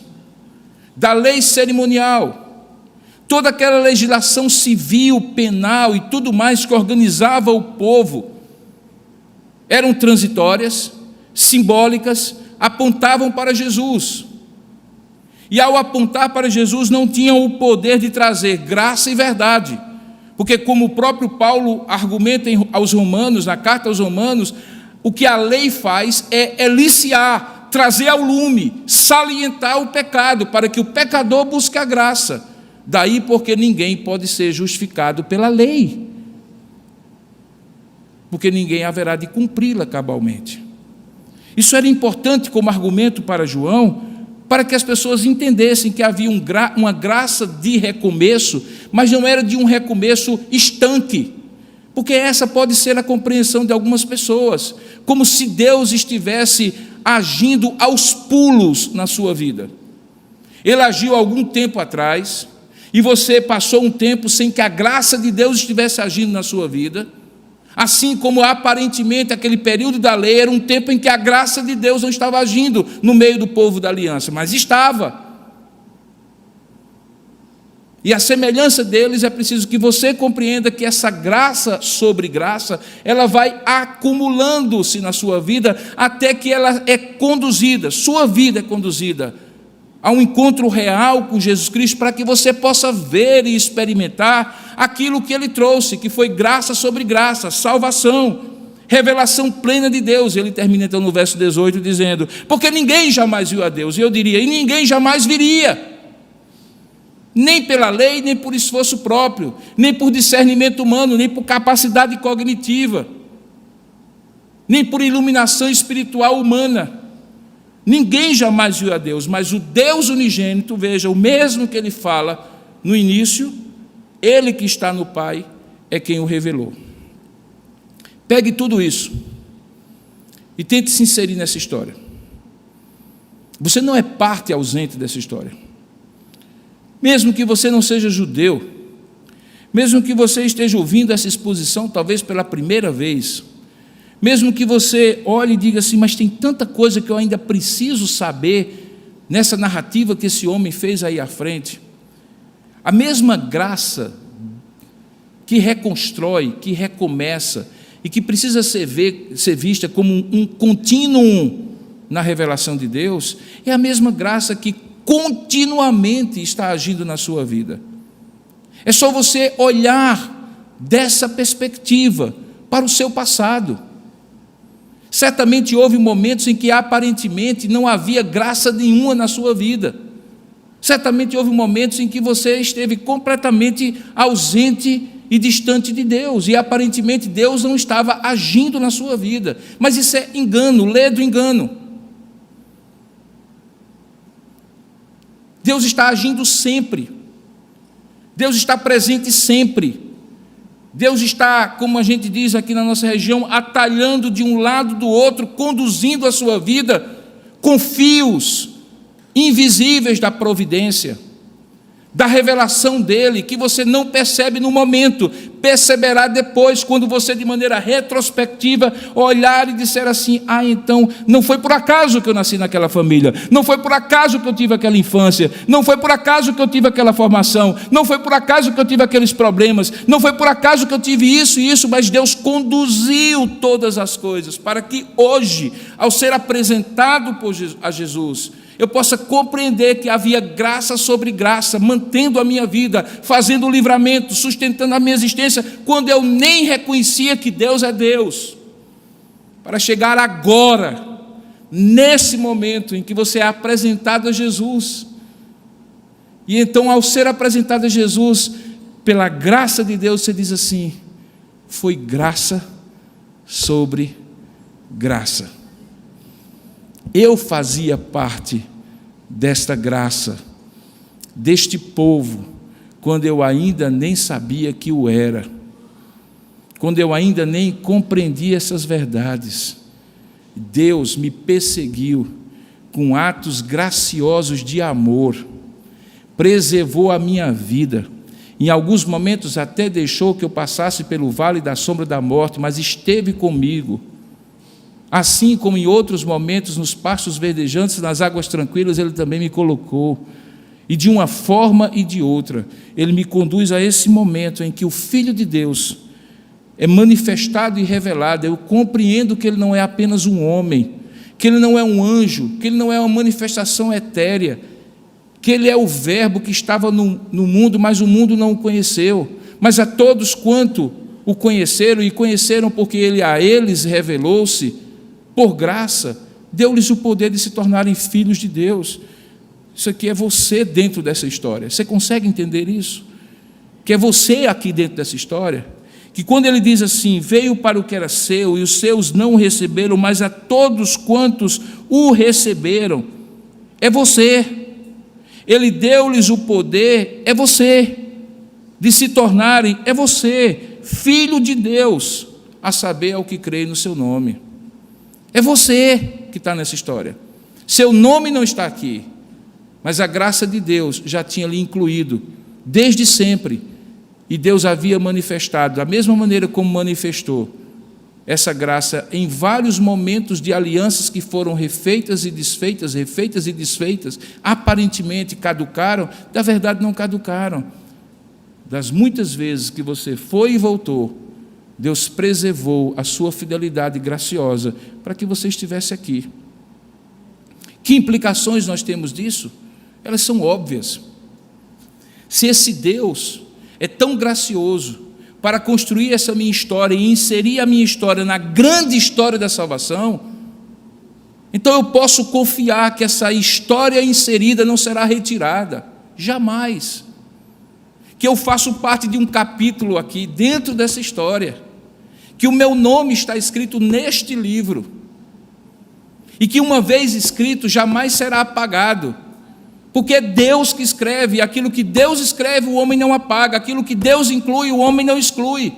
da lei cerimonial, toda aquela legislação civil, penal e tudo mais que organizava o povo, eram transitórias, simbólicas, apontavam para Jesus. E ao apontar para Jesus, não tinham o poder de trazer graça e verdade. Porque, como o próprio Paulo argumenta aos Romanos, na carta aos Romanos, o que a lei faz é eliciar, trazer ao lume, salientar o pecado, para que o pecador busque a graça. Daí porque ninguém pode ser justificado pela lei, porque ninguém haverá de cumpri-la cabalmente. Isso era importante como argumento para João, para que as pessoas entendessem que havia uma graça de recomeço, mas não era de um recomeço estanque, porque essa pode ser a compreensão de algumas pessoas, como se Deus estivesse agindo aos pulos na sua vida. Ele agiu algum tempo atrás, e você passou um tempo sem que a graça de Deus estivesse agindo na sua vida, assim como aparentemente aquele período da lei era um tempo em que a graça de Deus não estava agindo no meio do povo da aliança, mas estava. E a semelhança deles, é preciso que você compreenda que essa graça sobre graça, ela vai acumulando-se na sua vida, até que ela é conduzida, sua vida é conduzida a um encontro real com Jesus Cristo, para que você possa ver e experimentar aquilo que Ele trouxe, que foi graça sobre graça, salvação, revelação plena de Deus. Ele termina então no verso 18 dizendo: porque ninguém jamais viu a Deus, e eu diria, e ninguém jamais viria, nem pela lei, nem por esforço próprio, nem por discernimento humano, nem por capacidade cognitiva, nem por iluminação espiritual humana. Ninguém jamais viu a Deus, mas o Deus unigênito, veja, o mesmo que ele fala no início, ele que está no Pai, é quem o revelou. Pegue tudo isso e tente se inserir nessa história. Você não é parte ausente dessa história. Mesmo que você não seja judeu, mesmo que você esteja ouvindo essa exposição talvez pela primeira vez, mesmo que você olhe e diga assim, mas tem tanta coisa que eu ainda preciso saber nessa narrativa que esse homem fez aí à frente, a mesma graça que reconstrói, que recomeça e que precisa ser vista como um contínuo na revelação de Deus, é a mesma graça que continuamente está agindo na sua vida. É só você olhar dessa perspectiva para o seu passado. Certamente houve momentos em que aparentemente não havia graça nenhuma na sua vida. Certamente houve momentos em que você esteve completamente ausente e distante de Deus, e aparentemente Deus não estava agindo na sua vida. Mas isso é engano, ledo engano. Deus está agindo sempre. Deus está presente sempre. Deus está, como a gente diz aqui na nossa região, atalhando de um lado do outro, conduzindo a sua vida com fios invisíveis da providência. da revelação dele, que você não percebe no momento, perceberá depois, quando você, de maneira retrospectiva, olhar e disser assim: ah, então, não foi por acaso que eu nasci naquela família, não foi por acaso que eu tive aquela infância, não foi por acaso que eu tive aquela formação, não foi por acaso que eu tive aqueles problemas, não foi por acaso que eu tive isso e isso, mas Deus conduziu todas as coisas, para que hoje, ao ser apresentado a Jesus, eu possa compreender que havia graça sobre graça, mantendo a minha vida, fazendo o livramento, sustentando a minha existência, quando eu nem reconhecia que Deus é Deus. Para chegar agora, nesse momento em que você é apresentado a Jesus, e então, ao ser apresentado a Jesus, pela graça de Deus, você diz assim: foi graça sobre graça. Eu fazia parte desta graça, deste povo, quando eu ainda nem sabia que o era, quando eu ainda nem compreendia essas verdades. Deus me perseguiu com atos graciosos de amor, preservou a minha vida, em alguns momentos até deixou que eu passasse pelo vale da sombra da morte, mas esteve comigo. Assim como em outros momentos, nos pastos verdejantes, nas águas tranquilas, Ele também me colocou. E de uma forma e de outra, Ele me conduz a esse momento em que o Filho de Deus é manifestado e revelado. Eu compreendo que Ele não é apenas um homem, que Ele não é um anjo, que Ele não é uma manifestação etérea, que Ele é o Verbo que estava no mundo, mas o mundo não o conheceu. Mas a todos quanto o conheceram, e conheceram porque Ele a eles revelou-se, por graça, deu-lhes o poder de se tornarem filhos de Deus. Isso aqui é você dentro dessa história. Você consegue entender isso? Que é você aqui dentro dessa história? Que quando ele diz assim: veio para o que era seu, e os seus não o receberam, mas a todos quantos o receberam, é você. Ele deu-lhes o poder, é você, de se tornarem, é você, filho de Deus, a saber, ao que crê no seu nome. É você que está nessa história. Seu nome não está aqui, mas a graça de Deus já tinha lhe incluído desde sempre, e Deus havia manifestado, da mesma maneira como manifestou essa graça em vários momentos de alianças que foram refeitas e desfeitas, aparentemente caducaram, da verdade não caducaram. Das muitas vezes que você foi e voltou, Deus preservou a sua fidelidade graciosa para que você estivesse aqui. Que implicações nós temos disso? Elas são óbvias. Se esse Deus é tão gracioso para construir essa minha história e inserir a minha história na grande história da salvação, então eu posso confiar que essa história inserida não será retirada, jamais. Que eu faço parte de um capítulo aqui, dentro dessa história, que o meu nome está escrito neste livro, e que uma vez escrito, jamais será apagado, porque é Deus que escreve, e aquilo que Deus escreve, o homem não apaga, aquilo que Deus inclui, o homem não exclui.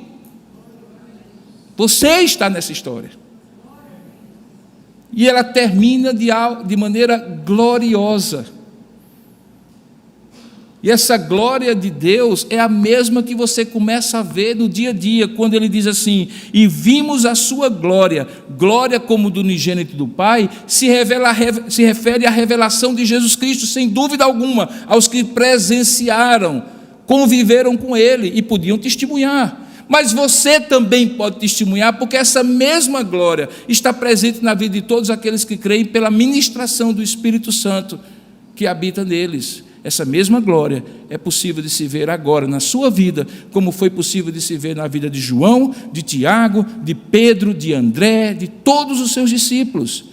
Você está nessa história, e ela termina de maneira gloriosa. E essa glória de Deus é a mesma que você começa a ver no dia a dia, quando ele diz assim: e vimos a sua glória, glória como do unigênito do Pai, se refere à revelação de Jesus Cristo, sem dúvida alguma, aos que presenciaram, conviveram com ele e podiam testemunhar. Mas você também pode testemunhar, porque essa mesma glória está presente na vida de todos aqueles que creem pela ministração do Espírito Santo que habita neles. Essa mesma glória é possível de se ver agora na sua vida, como foi possível de se ver na vida de João, de Tiago, de Pedro, de André, de todos os seus discípulos.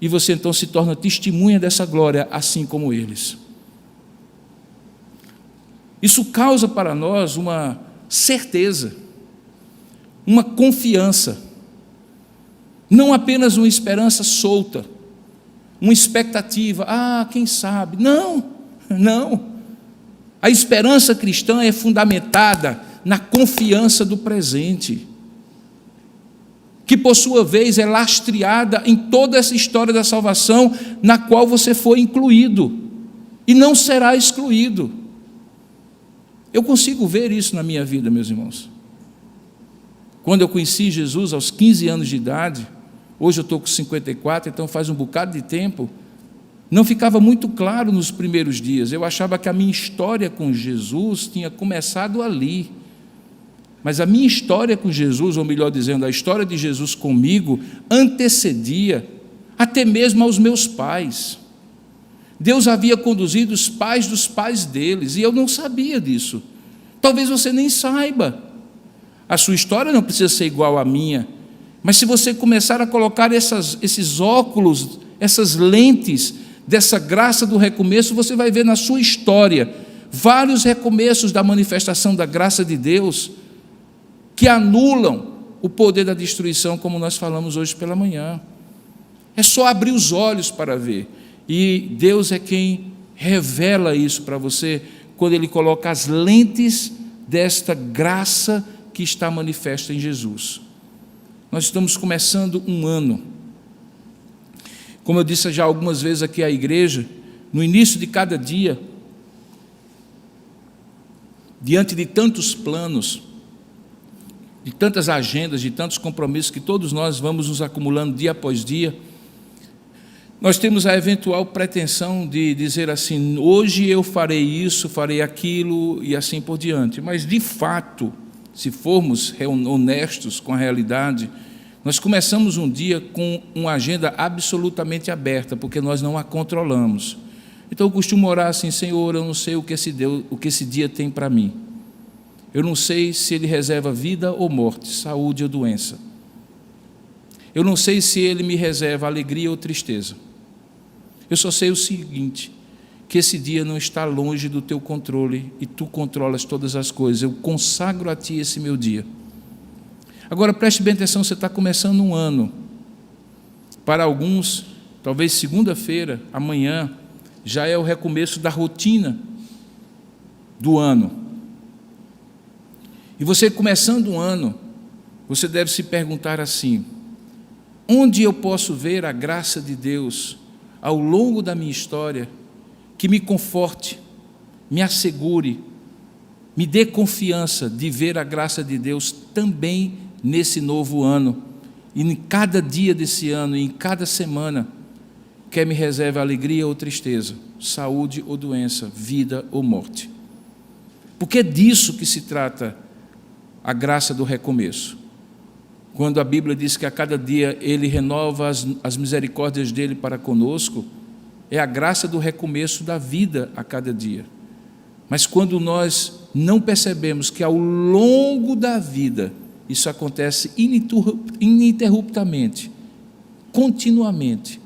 E você então se torna testemunha dessa glória, assim como eles. Isso causa para nós uma certeza, uma confiança, não apenas uma esperança solta, uma expectativa, quem sabe, não. A esperança cristã é fundamentada na confiança do presente, que por sua vez é lastreada em toda essa história da salvação, na qual você foi incluído, e não será excluído. Eu consigo ver isso na minha vida, meus irmãos. Quando eu conheci Jesus aos 15 anos de idade, hoje eu estou com 54, então faz um bocado de tempo, não ficava muito claro nos primeiros dias. Eu achava que a minha história com Jesus tinha começado ali. Mas a minha história com Jesus, ou melhor dizendo, a história de Jesus comigo, antecedia até mesmo aos meus pais. Deus havia conduzido os pais dos pais deles, e eu não sabia disso. Talvez você nem saiba. A sua história não precisa ser igual à minha, mas se você começar a colocar esses óculos, essas lentes dessa graça do recomeço, você vai ver na sua história vários recomeços da manifestação da graça de Deus que anulam o poder da destruição, como nós falamos hoje pela manhã. É só abrir os olhos para ver, e Deus é quem revela isso para você, quando Ele coloca as lentes desta graça que está manifesta em Jesus. Nós estamos começando um ano. Como eu disse já algumas vezes aqui à igreja, no início de cada dia, diante de tantos planos, de tantas agendas, de tantos compromissos que todos nós vamos nos acumulando dia após dia, nós temos a eventual pretensão de dizer assim: hoje eu farei isso, farei aquilo e assim por diante. Mas, de fato, se formos honestos com a realidade, nós começamos um dia com uma agenda absolutamente aberta, porque nós não a controlamos. Então eu costumo orar assim: Senhor, eu não sei o que esse dia tem para mim. Eu não sei se Ele reserva vida ou morte, saúde ou doença. Eu não sei se Ele me reserva alegria ou tristeza. Eu só sei o seguinte: que esse dia não está longe do teu controle e tu controlas todas as coisas. Eu consagro a ti esse meu dia. Agora preste bem atenção, você está começando um ano. Para alguns, talvez segunda-feira, amanhã, já é o recomeço da rotina do ano. E você começando um ano, você deve se perguntar assim: onde eu posso ver a graça de Deus ao longo da minha história, que me conforte, me assegure, me dê confiança de ver a graça de Deus também nesse novo ano, e em cada dia desse ano, e em cada semana, quer me reserve alegria ou tristeza, saúde ou doença, vida ou morte. Porque é disso que se trata a graça do recomeço. Quando a Bíblia diz que a cada dia Ele renova as misericórdias dEle para conosco, é a graça do recomeço da vida a cada dia. Mas quando nós não percebemos que ao longo da vida isso acontece ininterruptamente, continuamente,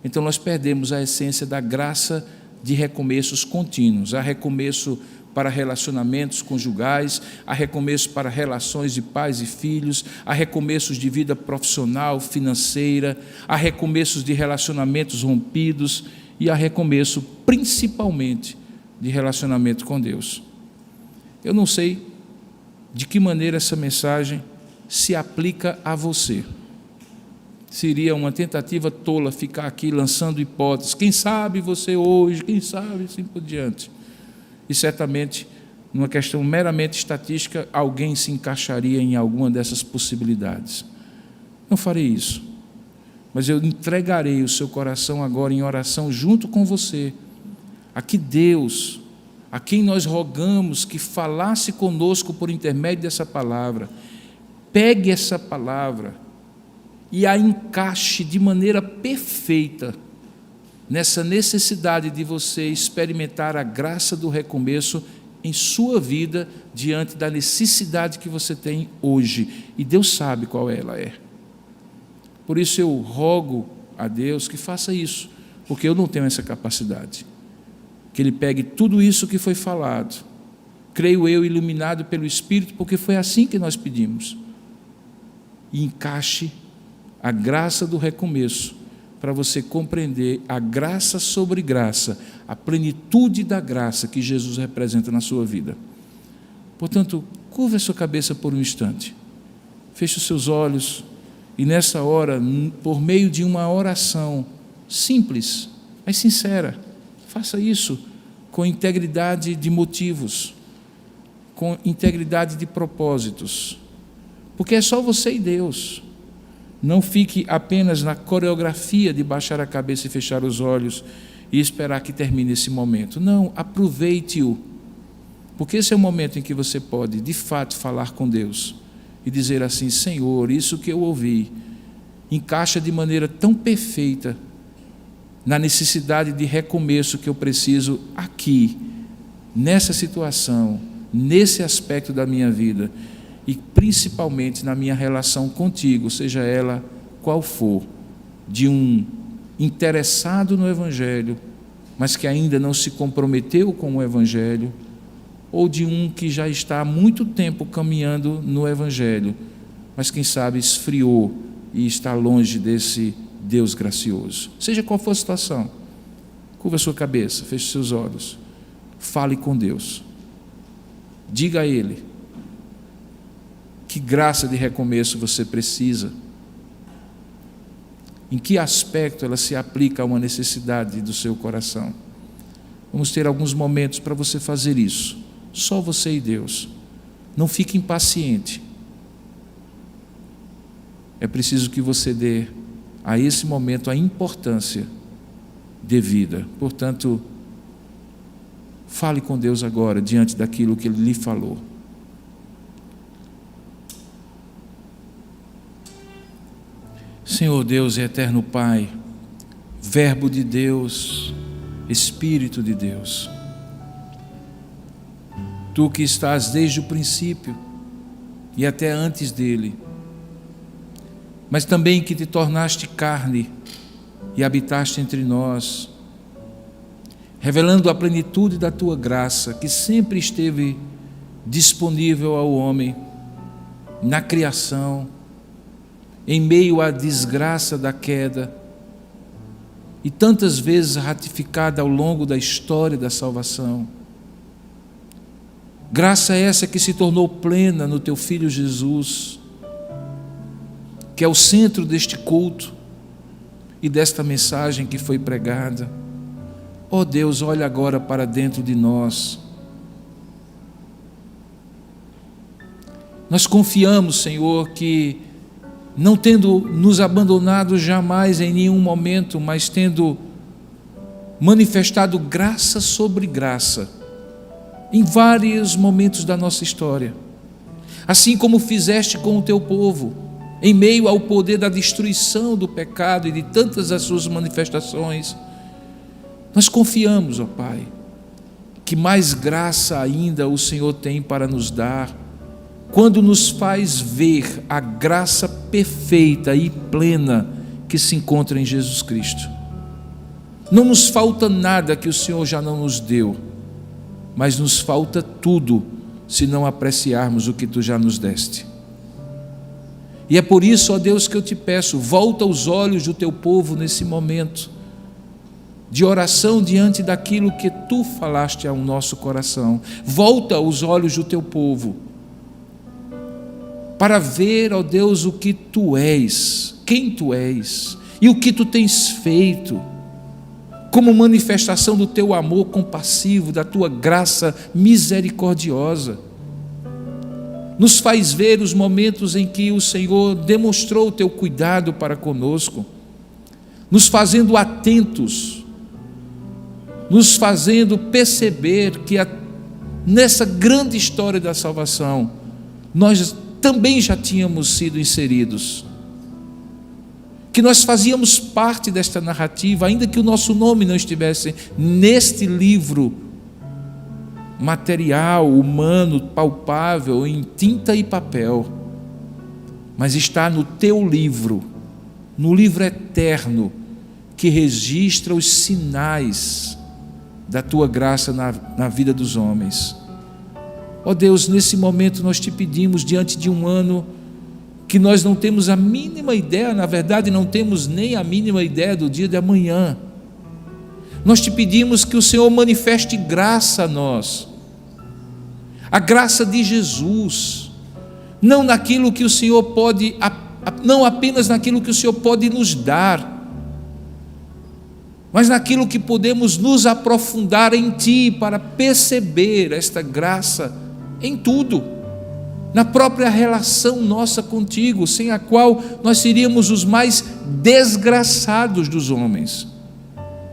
então nós perdemos a essência da graça de recomeços contínuos. Há recomeço para relacionamentos conjugais, há recomeço para relações de pais e filhos, há recomeços de vida profissional, financeira, há recomeços de relacionamentos rompidos e há recomeço principalmente de relacionamento com Deus. Eu não sei de que maneira essa mensagem se aplica a você. Seria uma tentativa tola ficar aqui lançando hipóteses. Quem sabe você hoje, quem sabe, assim por diante. E certamente, numa questão meramente estatística, alguém se encaixaria em alguma dessas possibilidades. Não farei isso, mas eu entregarei o seu coração agora em oração junto com você, a que Deus, a quem nós rogamos que falasse conosco por intermédio dessa palavra, pegue essa palavra e a encaixe de maneira perfeita nessa necessidade de você experimentar a graça do recomeço em sua vida, diante da necessidade que você tem hoje, e Deus sabe qual ela é. Por isso eu rogo a Deus que faça isso, porque eu não tenho essa capacidade. Que Ele pegue tudo isso que foi falado, creio eu, iluminado pelo Espírito, porque foi assim que nós pedimos, e encaixe a graça do recomeço, para você compreender a graça sobre graça, a plenitude da graça que Jesus representa na sua vida. Portanto, curva a sua cabeça por um instante, feche os seus olhos, e nessa hora, por meio de uma oração simples, mas sincera, faça isso com integridade de motivos. com integridade de propósitos, porque é só você e Deus. Não fique apenas na coreografia de baixar a cabeça e fechar os olhos e esperar que termine esse momento. Não, aproveite-o, porque esse é o momento em que você pode, de fato, falar com Deus e dizer assim: Senhor, isso que eu ouvi encaixa de maneira tão perfeita na necessidade de recomeço que eu preciso aqui, nessa situação, nesse aspecto da minha vida, e principalmente na minha relação contigo, seja ela qual for, de um interessado no Evangelho, mas que ainda não se comprometeu com o Evangelho, ou de um que já está há muito tempo caminhando no Evangelho, mas quem sabe esfriou e está longe desse Deus gracioso. Seja qual for a situação, curva a sua cabeça, feche os seus olhos, fale com Deus, diga a Ele que graça de recomeço você precisa, em que aspecto ela se aplica a uma necessidade do seu coração. Vamos ter alguns momentos para você fazer isso, só você e Deus. Não fique impaciente. É preciso que você dê a esse momento a importância devida. Portanto, fale com Deus agora, diante daquilo que Ele lhe falou. Senhor Deus e eterno Pai, Verbo de Deus, Espírito de Deus, Tu que estás desde o princípio e até antes dele, mas também que te tornaste carne e habitaste entre nós, revelando a plenitude da Tua graça, que sempre esteve disponível ao homem, na criação, em meio à desgraça da queda, e tantas vezes ratificada ao longo da história da salvação. Graça essa que se tornou plena no Teu Filho Jesus, que é o centro deste culto e desta mensagem que foi pregada. Ó Deus, olha agora para dentro de nós. Nós confiamos, Senhor, que não tendo nos abandonado jamais em nenhum momento, mas tendo manifestado graça sobre graça em vários momentos da nossa história, assim como fizeste com o Teu povo, em meio ao poder da destruição do pecado e de tantas as suas manifestações. Nós confiamos, ó Pai, que mais graça ainda o Senhor tem para nos dar, quando nos faz ver a graça perfeita e plena que se encontra em Jesus Cristo. Não nos falta nada que o Senhor já não nos deu, mas nos falta tudo se não apreciarmos o que Tu já nos deste. E é por isso, ó Deus, que eu te peço, volta os olhos do Teu povo nesse momento de oração diante daquilo que Tu falaste ao nosso coração. Volta os olhos do Teu povo para ver, ó Deus, o que Tu és, quem Tu és e o que Tu tens feito, como manifestação do Teu amor compassivo, da Tua graça misericordiosa. Nos faz ver os momentos em que o Senhor demonstrou o Teu cuidado para conosco, nos fazendo atentos, nos fazendo perceber que nessa grande história da salvação, nós também já tínhamos sido inseridos, que nós fazíamos parte desta narrativa, ainda que o nosso nome não estivesse neste livro material, humano, palpável, em tinta e papel, mas está no Teu livro, no livro eterno, que registra os sinais da Tua graça na vida dos homens. Ó Deus, nesse momento nós Te pedimos, diante de um ano que nós não temos a mínima ideia, na verdade não temos nem a mínima ideia do dia de amanhã, nós Te pedimos que o Senhor manifeste graça a nós, a graça de Jesus, não naquilo que o Senhor pode, não apenas naquilo que o Senhor pode nos dar, mas naquilo que podemos nos aprofundar em Ti para perceber esta graça em tudo, na própria relação nossa contigo, sem a qual nós seríamos os mais desgraçados dos homens,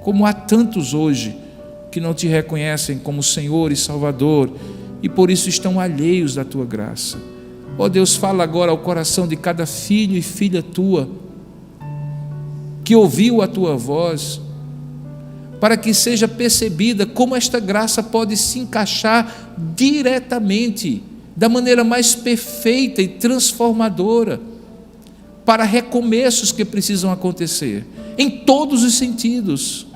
como há tantos hoje que não te reconhecem como Senhor e Salvador e por isso estão alheios da tua graça. Ó Deus, fala agora ao coração de cada filho e filha tua que ouviu a tua voz, para que seja percebida como esta graça pode se encaixar diretamente, da maneira mais perfeita e transformadora, para recomeços que precisam acontecer, em todos os sentidos,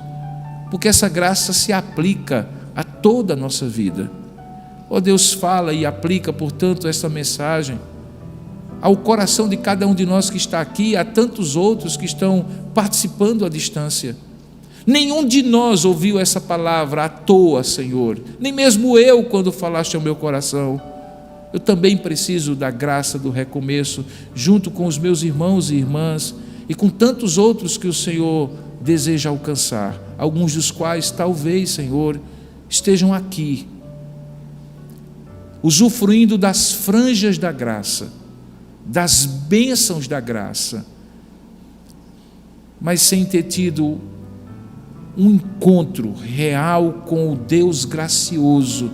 porque essa graça se aplica a toda a nossa vida. Ó Deus, fala e aplica, portanto, esta mensagem ao coração de cada um de nós que está aqui, a tantos outros que estão participando à distância. Nenhum de nós ouviu essa palavra à toa, Senhor, nem mesmo eu, quando falaste ao meu coração. Eu também preciso da graça do recomeço, junto com os meus irmãos e irmãs, e com tantos outros que o Senhor deseja alcançar, alguns dos quais talvez, Senhor, estejam aqui, usufruindo das franjas da graça, das bênçãos da graça, mas sem ter tido um encontro real com o Deus gracioso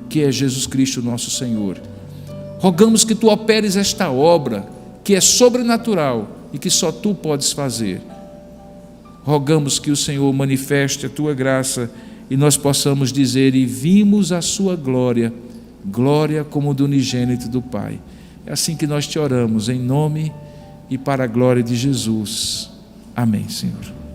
que é Jesus Cristo nosso Senhor. Rogamos que tu operes esta obra que é sobrenatural e que só tu podes fazer. Rogamos que o Senhor manifeste a tua graça e nós possamos dizer: e vimos a sua glória, glória como do unigênito do Pai. É assim que nós te oramos, em nome e para a glória de Jesus. Amém, Senhor.